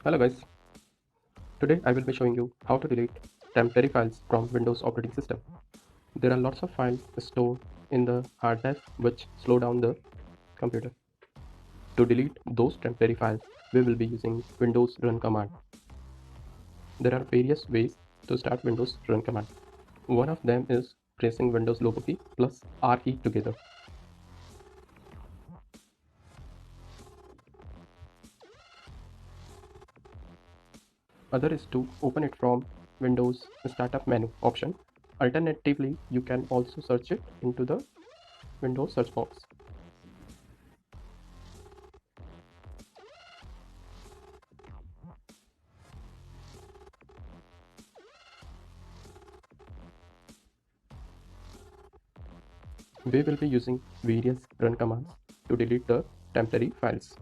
Hello guys, today I will be showing you how to delete temporary files from Windows operating system. There are lots of files stored in the hard disk which slow down the computer. To delete those temporary files, we will be using Windows run command. There are various ways to start Windows run command. One of them is pressing Windows logo key plus R key together. Other is to open it from Windows startup menu option. Alternatively, you can also search it into the Windows search box. We will be using various run commands to delete the temporary files.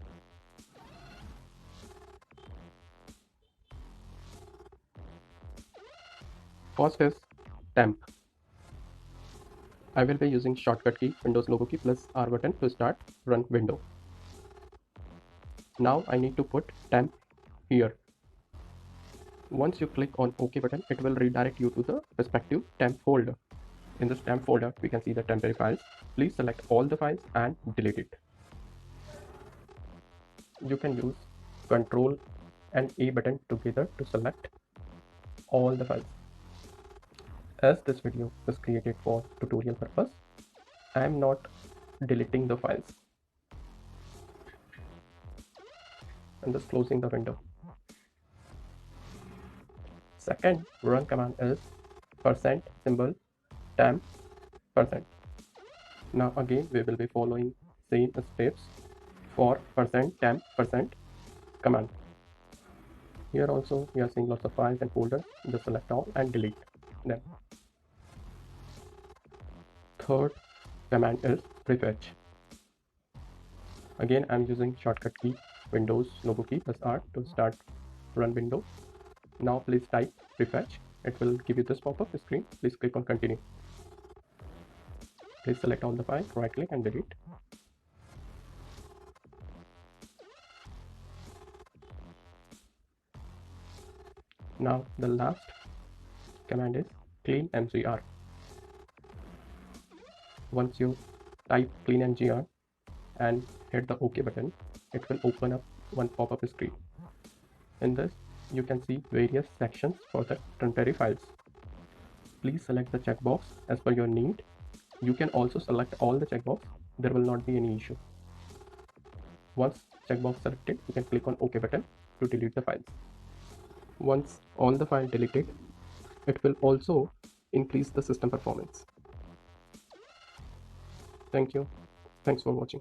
First is temp. I will be using shortcut key Windows logo key plus R button to start run window. Now I need to put temp here. Once you click on OK button, it will redirect you to the respective temp folder. In this temp folder, we can see the temporary files. Please select all the files and delete it. You can use Ctrl and A button together to select all the files. As this video is created for tutorial purpose, I am not deleting the files. I'm just closing the window. Second run command is percent symbol temp percent. Now again we will be following same steps for percent temp percent command. Here also we are seeing lots of files and folders. Just select all and delete them. Third command is prefetch. Again I'm using shortcut key Windows logo key plus R to start run window. Now please type prefetch. It will give you this pop-up screen. Please click on continue. Please select all the files, right click and delete. Now the last command is clean mgr. Once you type clean mgr and hit the OK button, it will open up one pop-up screen. In this, you can see various sections for the temporary files. Please select the checkbox as per your need. You can also select all the checkbox. There will not be any issue. Once checkbox selected, you can click on OK button to delete the files. Once all the files deleted, it will also increase the system performance. Thank you. Thanks for watching.